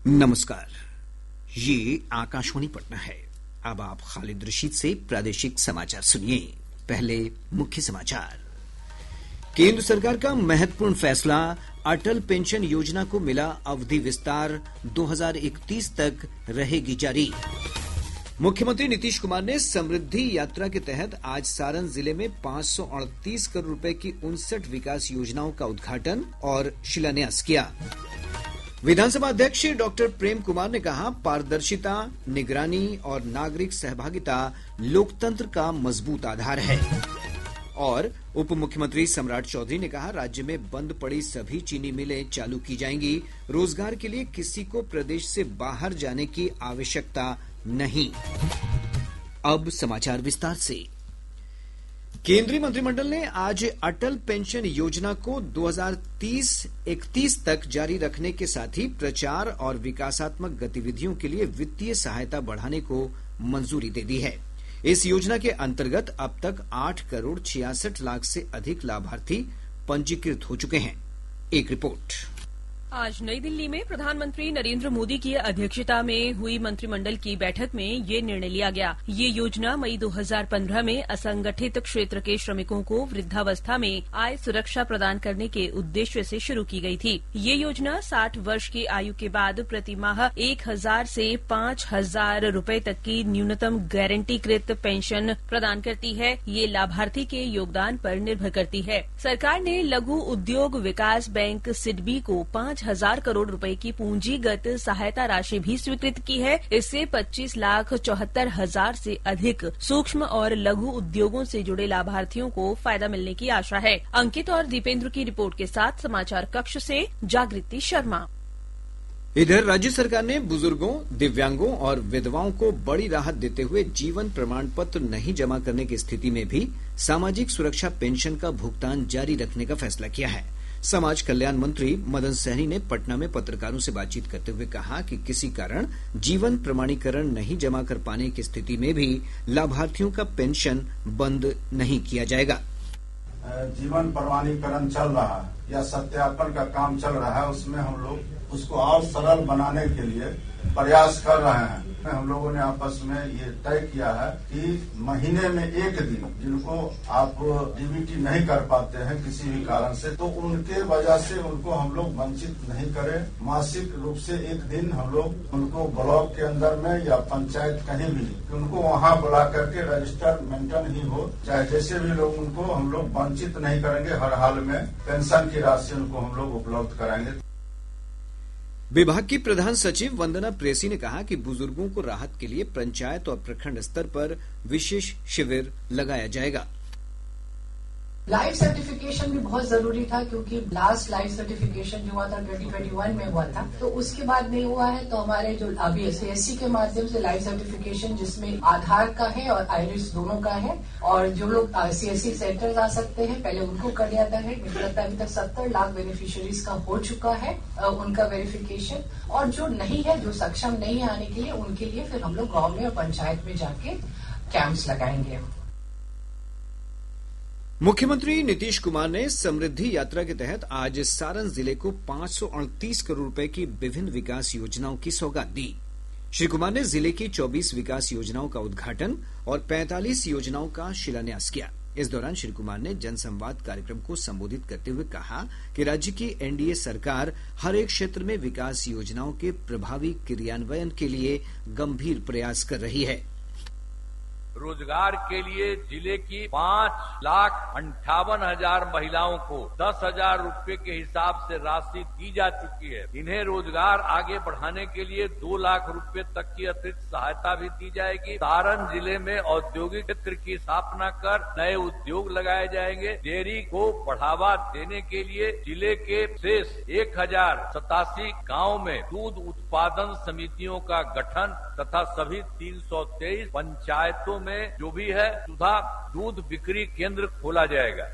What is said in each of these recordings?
नमस्कार, ये आकाशवाणी पटना है। अब आप खालिद रशीद से प्रादेशिक समाचार सुनिए। पहले मुख्य समाचार। केंद्र सरकार का महत्वपूर्ण फैसला, अटल पेंशन योजना को मिला अवधि विस्तार, 2031 तक रहेगी जारी। मुख्यमंत्री नीतीश कुमार ने समृद्धि यात्रा के तहत आज सारण जिले में 538 करोड़ रुपए की 59 विकास योजनाओं का उद्घाटन और शिलान्यास किया। विधानसभा अध्यक्ष डॉक्टर प्रेम कुमार ने कहा, पारदर्शिता, निगरानी और नागरिक सहभागिता लोकतंत्र का मजबूत आधार है। और उप मुख्यमंत्री सम्राट चौधरी ने कहा, राज्य में बंद पड़ी सभी चीनी मिलें चालू की जाएंगी। रोजगार के लिए किसी को प्रदेश से बाहर जाने की आवश्यकता नहीं। अब समाचार विस्तार से। केंद्रीय मंत्रिमंडल ने आज अटल पेंशन योजना को 2030-31 तक जारी रखने के साथ ही प्रचार और विकासात्मक गतिविधियों के लिए वित्तीय सहायता बढ़ाने को मंजूरी दे दी है। इस योजना के अंतर्गत अब तक 8 करोड़ 66 लाख से अधिक लाभार्थी पंजीकृत हो चुके हैं। एक रिपोर्ट। आज नई दिल्ली में प्रधानमंत्री नरेंद्र मोदी की अध्यक्षता में हुई मंत्रिमंडल की बैठक में ये निर्णय लिया गया। ये योजना मई 2015 में असंगठित क्षेत्र के श्रमिकों को वृद्धावस्था में आय सुरक्षा प्रदान करने के उद्देश्य से शुरू की गई थी। ये योजना 60 वर्ष की आयु के बाद प्रति माह 1000 से 5000 रूपए तक की न्यूनतम गारंटीकृत पेंशन प्रदान करती है। ये लाभार्थी के योगदान पर निर्भर करती है। सरकार ने लघु उद्योग विकास बैंक सिडबी को 5000 करोड़ रुपए की पूंजीगत सहायता राशि भी स्वीकृत की है। इससे 25,74,000 से अधिक सूक्ष्म और लघु उद्योगों से जुड़े लाभार्थियों को फायदा मिलने की आशा है। अंकित और दीपेंद्र की रिपोर्ट के साथ समाचार कक्ष से जागृति शर्मा। इधर राज्य सरकार ने बुजुर्गों, दिव्यांगों और विधवाओं को बड़ी राहत देते हुए जीवन प्रमाण पत्र नहीं जमा करने की स्थिति में भी सामाजिक सुरक्षा पेंशन का भुगतान जारी रखने का फैसला किया है। समाज कल्याण मंत्री मदन सहनी ने पटना में पत्रकारों से बातचीत करते हुए कहा कि किसी कारण जीवन प्रमाणीकरण नहीं जमा कर पाने की स्थिति में भी लाभार्थियों का पेंशन बंद नहीं किया जाएगा। जीवन प्रमाणीकरण चल रहा है या सत्यापन का काम चल रहा है, उसमें हम लोग उसको और सरल बनाने के लिए प्रयास कर रहे हैं। हम लोगों ने आपस में ये तय किया है कि महीने में एक दिन जिनको आप डीबीटी नहीं कर पाते हैं किसी भी कारण से, तो उनके वजह से उनको हम लोग वंचित नहीं करें। मासिक रूप से एक दिन हम लोग उनको ब्लॉक के अंदर में या पंचायत कहीं भी उनको वहाँ बुला करके रजिस्टर मेंटेन ही हो, चाहे जैसे भी लोग उनको हम लोग वंचित नहीं करेंगे। हर हाल में पेंशन की राशि उनको हम लोग उपलब्ध कराएंगे। विभाग की प्रधान सचिव वंदना प्रेसी ने कहा कि बुजुर्गों को राहत के लिए पंचायत और प्रखंड स्तर पर विशेष शिविर लगाया जाएगा। लाइफ सर्टिफिकेशन भी बहुत जरूरी था, क्योंकि लास्ट लाइफ सर्टिफिकेशन जो हुआ था 2021 में हुआ था, तो उसके बाद नहीं हुआ है। तो हमारे जो अभी सीएससी के माध्यम से लाइफ सर्टिफिकेशन जिसमें आधार का है और आइरिस दोनों का है, और जो लोग सीएससी सेंटर आ सकते हैं पहले उनको कर दिया था। मुझे लगता है अभी तक 70 लाख बेनिफिशियरीज का हो चुका है उनका वेरिफिकेशन। और जो नहीं है, जो सक्षम नहीं है आने के लिए, उनके लिए फिर हम लोग गाँव में और पंचायत में जाके कैंप्स लगाएंगे। मुख्यमंत्री नीतीश कुमार ने समृद्धि यात्रा के तहत आज सारण जिले को 538 करोड़ रुपए की विभिन्न विकास योजनाओं की सौगात दी। श्री कुमार ने जिले की 24 विकास योजनाओं का उद्घाटन और 45 योजनाओं का शिलान्यास किया। इस दौरान श्री कुमार ने जनसंवाद कार्यक्रम को संबोधित करते हुए कहा कि राज्य की एनडीए सरकार हर एक क्षेत्र में विकास योजनाओं के प्रभावी क्रियान्वयन के लिए गंभीर प्रयास कर रही है। रोजगार के लिए जिले की 5,58,000 महिलाओं को 10,000 रूपये के हिसाब से राशि दी जा चुकी है। इन्हें रोजगार आगे बढ़ाने के लिए 2 लाख रूपये तक की अतिरिक्त सहायता भी दी जाएगी। सारण जिले में औद्योगिक क्षेत्र की स्थापना कर नए उद्योग लगाए जाएंगे। डेयरी को बढ़ावा देने के लिए जिले के शेष 1087 गाँव में दूध उत्पादन समितियों का गठन तथा सभी 323 पंचायतों में जो भी है सुधा दूध बिक्री केंद्र खोला जाएगा।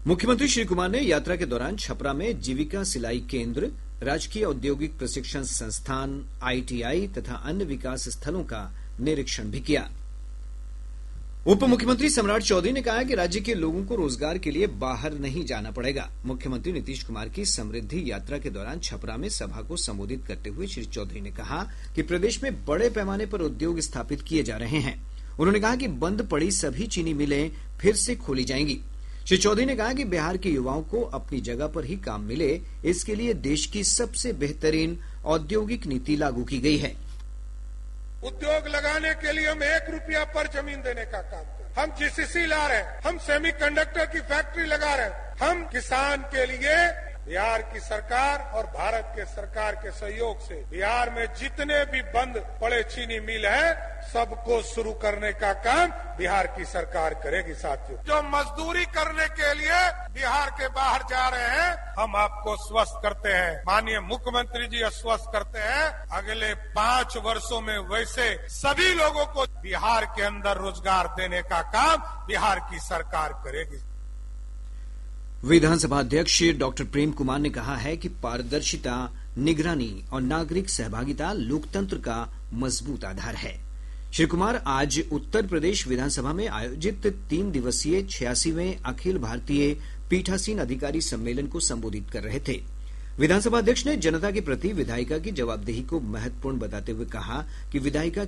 मुख्यमंत्री श्री कुमार ने यात्रा के दौरान छपरा में जीविका सिलाई केंद्र, राजकीय औद्योगिक प्रशिक्षण संस्थान, आईटीआई तथा अन्य विकास स्थलों का निरीक्षण भी किया। उप मुख्यमंत्री सम्राट चौधरी ने कहा है कि राज्य के लोगों को रोजगार के लिए बाहर नहीं जाना पड़ेगा। मुख्यमंत्री नीतीश कुमार की समृद्धि यात्रा के दौरान छपरा में सभा को संबोधित करते हुए श्री चौधरी ने कहा कि प्रदेश में बड़े पैमाने पर उद्योग स्थापित किए जा रहे हैं। उन्होंने कहा कि बंद पड़ी सभी चीनी मिलें फिर से खोली जाएंगी। श्री चौधरी ने कहा कि बिहार के युवाओं को अपनी जगह पर ही काम मिले, इसके लिए देश की सबसे बेहतरीन औद्योगिक नीति लागू की गई है। उद्योग लगाने के लिए हम 1 रुपया पर जमीन देने का काम करें। हम जीसीसी ला रहे हैं, हम सेमीकंडक्टर की फैक्ट्री लगा रहे हैं। हम किसान के लिए बिहार की सरकार और भारत के सरकार के सहयोग से बिहार में जितने भी बंद पड़े चीनी मिल है सबको शुरू करने का काम बिहार की सरकार करेगी। साथियों, जो मजदूरी करने के लिए बिहार के बाहर जा रहे हैं, हम आपको स्वस्थ करते हैं, माननीय मुख्यमंत्री जी आश्वस्त करते हैं, अगले 5 वर्षों में वैसे सभी लोगों को बिहार के अंदर रोजगार देने का काम बिहार की सरकार करेगी। विधानसभा अध्यक्ष डॉक्टर प्रेम कुमार ने कहा है कि पारदर्शिता, निगरानी और नागरिक सहभागिता लोकतंत्र का मजबूत आधार है। श्री कुमार आज उत्तर प्रदेश विधानसभा में आयोजित 3 दिवसीय 86वें अखिल भारतीय पीठासीन अधिकारी सम्मेलन को संबोधित कर रहे थे। विधानसभा अध्यक्ष ने जनता के प्रति विधायिका की जवाबदेही को महत्वपूर्ण बताते हुए कहा कि विधायिका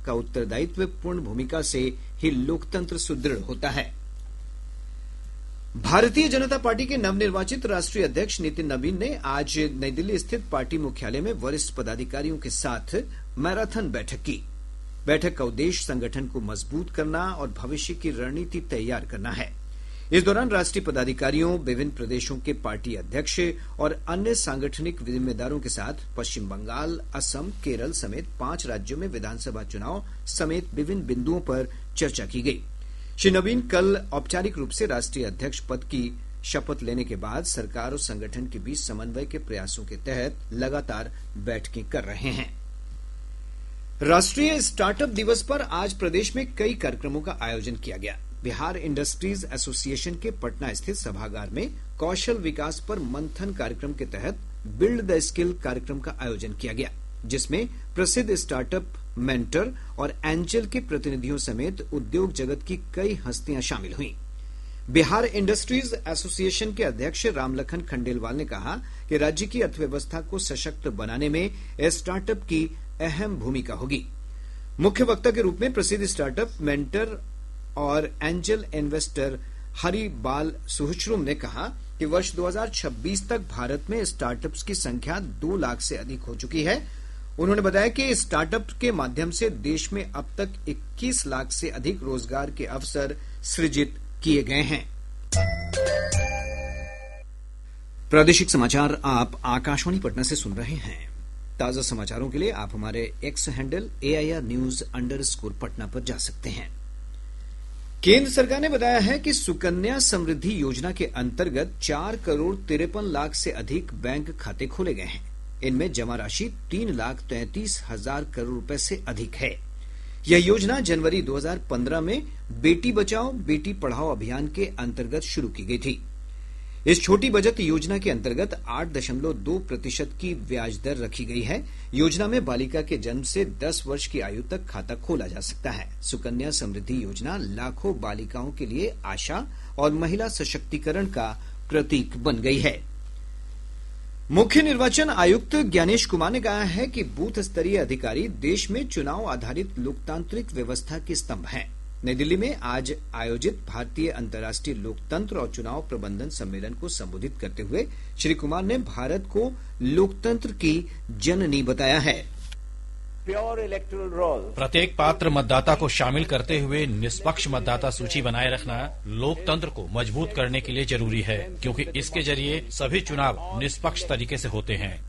का उत्तरदायित्व पूर्ण भूमिका से ही लोकतंत्र सुदृढ़ होता है। भारतीय जनता पार्टी के नवनिर्वाचित राष्ट्रीय अध्यक्ष नितिन नवीन ने आज नई दिल्ली स्थित पार्टी मुख्यालय में वरिष्ठ पदाधिकारियों के साथ मैराथन बैठक की। बैठक का उद्देश्य संगठन को मजबूत करना और भविष्य की रणनीति तैयार करना है। इस दौरान राष्ट्रीय पदाधिकारियों, विभिन्न प्रदेशों के पार्टी अध्यक्ष और अन्य सांगठनिक जिम्मेदारों के साथ पश्चिम बंगाल, असम, केरल समेत 5 राज्यों में विधानसभा चुनाव समेत विभिन्न बिंदुओं पर चर्चा की गई। श्री नवीन कल औपचारिक रूप से राष्ट्रीय अध्यक्ष पद की शपथ लेने के बाद सरकार और संगठन के बीच समन्वय के प्रयासों के तहत लगातार बैठकें कर रहे हैं। राष्ट्रीय स्टार्टअप दिवस पर आज प्रदेश में कई कार्यक्रमों का आयोजन किया गया। बिहार इंडस्ट्रीज एसोसिएशन के पटना स्थित सभागार में कौशल विकास पर मंथन कार्यक्रम के तहत बिल्ड द स्किल कार्यक्रम का आयोजन किया गया, जिसमें प्रसिद्ध स्टार्टअप मेंटर और एंजल के प्रतिनिधियों समेत उद्योग जगत की कई हस्तियां शामिल हुईं। बिहार इंडस्ट्रीज एसोसिएशन के अध्यक्ष रामलखन खंडेलवाल ने कहा कि राज्य की अर्थव्यवस्था को सशक्त बनाने में स्टार्टअप की अहम भूमिका होगी। मुख्य वक्ता के रूप में प्रसिद्ध स्टार्टअप मेंटर और एंजल इन्वेस्टर हरि बाल सुहश्रुम ने कहा कि वर्ष 2026 तक भारत में स्टार्टअप्स की संख्या 2 लाख से अधिक हो चुकी है। उन्होंने बताया कि स्टार्टअप के माध्यम से देश में अब तक 21 लाख से अधिक रोजगार के अवसर सृजित किए गए हैं। प्रादेशिक समाचार आप आकाशवाणी पटना से सुन रहे हैं। ताजा समाचारों के लिए आप हमारे एक्स हैंडल AIR News _ पर जा सकते हैं। केंद्र सरकार ने बताया है कि सुकन्या समृद्धि योजना के अंतर्गत 4,53,00,000 से अधिक बैंक खाते खोले गए हैं। इनमें जमा राशि 3,33,000 करोड़ रुपए से अधिक है। यह योजना जनवरी 2015 में बेटी बचाओ बेटी पढ़ाओ अभियान के अंतर्गत शुरू की गई थी। इस छोटी बचत योजना के अंतर्गत 8.2% की ब्याज दर रखी गई है। योजना में बालिका के जन्म से 10 वर्ष की आयु तक खाता खोला जा सकता है। सुकन्या समृद्धि योजना लाखों बालिकाओं के लिए आशा और महिला सशक्तिकरण का प्रतीक बन गई है। मुख्य निर्वाचन आयुक्त ज्ञानेश कुमार ने कहा है कि बूथ स्तरीय अधिकारी देश में चुनाव आधारित लोकतांत्रिक व्यवस्था के स्तंभ हैं। नई दिल्ली में आज आयोजित भारतीय अंतर्राष्ट्रीय लोकतंत्र और चुनाव प्रबंधन सम्मेलन को संबोधित करते हुए श्री कुमार ने भारत को लोकतंत्र की जननी बताया है। प्रत्येक पात्र मतदाता को शामिल करते हुए निष्पक्ष मतदाता सूची बनाए रखना लोकतंत्र को मजबूत करने के लिए जरूरी है, क्योंकि इसके जरिए सभी चुनाव निष्पक्ष तरीके से होते हैं।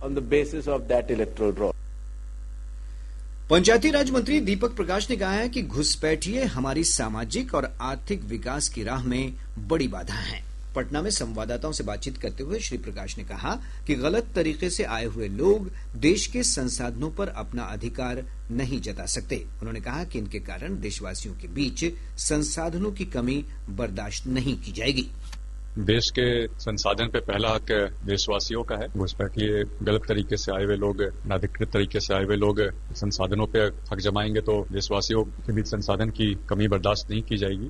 पंचायती राज मंत्री दीपक प्रकाश ने कहा है कि घुसपैठिए हमारी सामाजिक और आर्थिक विकास की राह में बड़ी बाधा हैं। पटना में संवाददाताओं से बातचीत करते हुए श्री प्रकाश ने कहा कि गलत तरीके से आए हुए लोग देश के संसाधनों पर अपना अधिकार नहीं जता सकते। उन्होंने कहा कि इनके कारण देशवासियों के बीच संसाधनों की कमी बर्दाश्त नहीं की जाएगी। देश के संसाधन पे पहला हक देशवासियों का है। उसमें कि गलत तरीके से आए हुए लोग, अनाधिकृत तरीके से आए हुए लोग संसाधनों पे हक जमाएंगे तो देशवासियों के बीच संसाधन की कमी बर्दाश्त नहीं की जाएगी।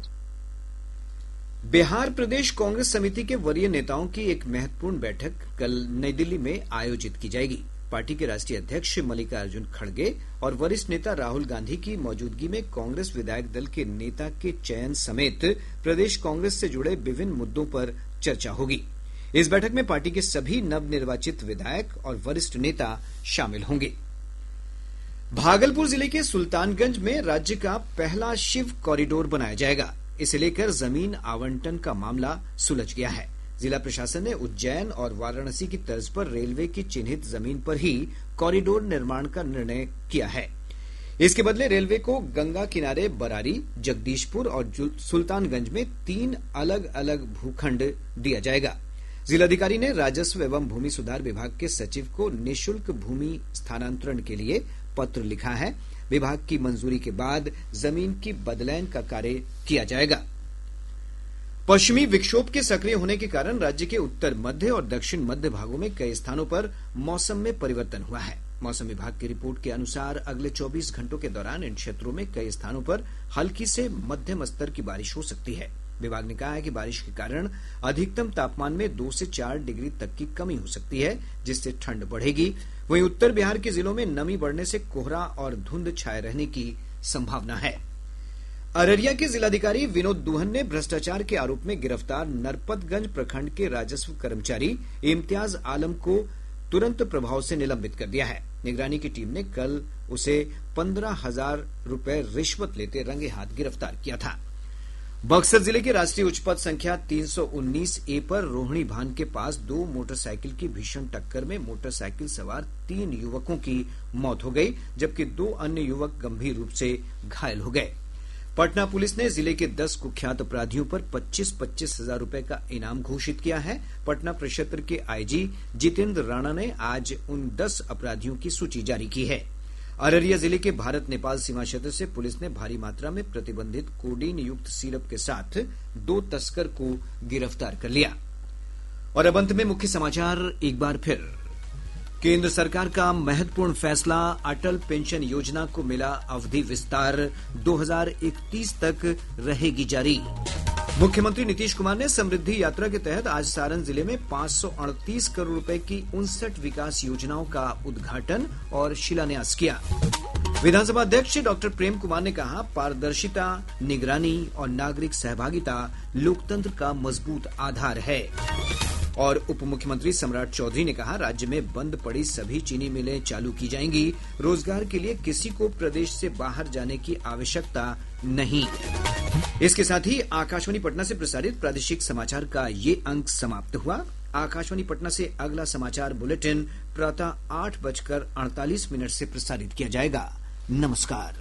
बिहार प्रदेश कांग्रेस समिति के वरीय नेताओं की एक महत्वपूर्ण बैठक कल नई दिल्ली में आयोजित की जाएगी। पार्टी के राष्ट्रीय अध्यक्ष मल्लिकार्जुन खड़गे और वरिष्ठ नेता राहुल गांधी की मौजूदगी में कांग्रेस विधायक दल के नेता के चयन समेत प्रदेश कांग्रेस से जुड़े विभिन्न मुद्दों पर चर्चा होगी। इस बैठक में पार्टी के सभी नवनिर्वाचित विधायक और वरिष्ठ नेता शामिल होंगे। भागलपुर जिले के सुल्तानगंज में राज्य का पहला शिव कॉरिडोर बनाया जाएगा। इसे लेकर जमीन आवंटन का मामला सुलझ गया है। जिला प्रशासन ने उज्जैन और वाराणसी की तर्ज पर रेलवे की चिन्हित जमीन पर ही कॉरिडोर निर्माण का निर्णय किया है। इसके बदले रेलवे को गंगा किनारे बरारी, जगदीशपुर और सुल्तानगंज में 3 अलग अलग भूखंड दिया जाएगा। जिलाधिकारी ने राजस्व एवं भूमि सुधार विभाग के सचिव को निःशुल्क भूमि स्थानांतरण के लिए पत्र लिखा है। विभाग की मंजूरी के बाद जमीन की बदलैन का कार्य किया जाएगा। पश्चिमी विक्षोभ के सक्रिय होने के कारण राज्य के उत्तर मध्य और दक्षिण मध्य भागों में कई स्थानों पर मौसम में परिवर्तन हुआ है। मौसम विभाग की रिपोर्ट के अनुसार अगले 24 घंटों के दौरान इन क्षेत्रों में कई स्थानों पर हल्की से मध्यम स्तर की बारिश हो सकती है। विभाग ने कहा है कि बारिश के कारण अधिकतम तापमान में 2 से 4 डिग्री तक की कमी हो सकती है, जिससे ठंड बढ़ेगी। वहीं उत्तर बिहार के जिलों में नमी बढ़ने से कोहरा और धुंध छाये रहने की संभावना है। अररिया के जिलाधिकारी विनोद दुहन ने भ्रष्टाचार के आरोप में गिरफ्तार नरपतगंज प्रखंड के राजस्व कर्मचारी इम्तियाज आलम को तुरंत प्रभाव से निलंबित कर दिया है। निगरानी की टीम ने कल उसे 15,000 रुपए रिश्वत लेते रंगे हाथ गिरफ्तार किया था। बक्सर जिले के राष्ट्रीय उच्च पथ संख्या 319A पर रोहिणी भान के पास 2 मोटरसाइकिल की भीषण टक्कर में मोटरसाइकिल सवार 3 युवकों की मौत हो गई, जबकि 2 अन्य युवक गंभीर रूप से घायल हो गए। पटना पुलिस ने जिले के 10 कुख्यात अपराधियों पर 25-25 हजार रुपए का इनाम घोषित किया है। पटना प्रक्षेत्र के आईजी जितेंद्र राणा ने आज उन 10 अपराधियों की सूची जारी की है। अररिया जिले के भारत नेपाल सीमा क्षेत्र से पुलिस ने भारी मात्रा में प्रतिबंधित कोडीन युक्त सिरप के साथ 2 तस्कर को गिरफ्तार कर लिया। और अब अंत में मुख्य समाचार एक बार फिर। केंद्र सरकार का महत्वपूर्ण फैसला, अटल पेंशन योजना को मिला अवधि विस्तार, 2031 तक रहेगी जारी। मुख्यमंत्री नीतीश कुमार ने समृद्धि यात्रा के तहत आज सारण जिले में 538 करोड़ रुपए की 59 विकास योजनाओं का उद्घाटन और शिलान्यास किया। विधानसभा अध्यक्ष डॉक्टर प्रेम कुमार ने कहा, पारदर्शिता, निगरानी और नागरिक सहभागिता लोकतंत्र का मजबूत आधार है। और उप मुख्यमंत्री सम्राट चौधरी ने कहा, राज्य में बंद पड़ी सभी चीनी मिलें चालू की जाएंगी। रोजगार के लिए किसी को प्रदेश से बाहर जाने की आवश्यकता नहीं। इसके साथ ही आकाशवाणी पटना से प्रसारित प्रादेशिक समाचार का ये अंक समाप्त हुआ। आकाशवाणी पटना से अगला समाचार बुलेटिन प्रातः 8:48 से प्रसारित किया जाएगा। नमस्कार।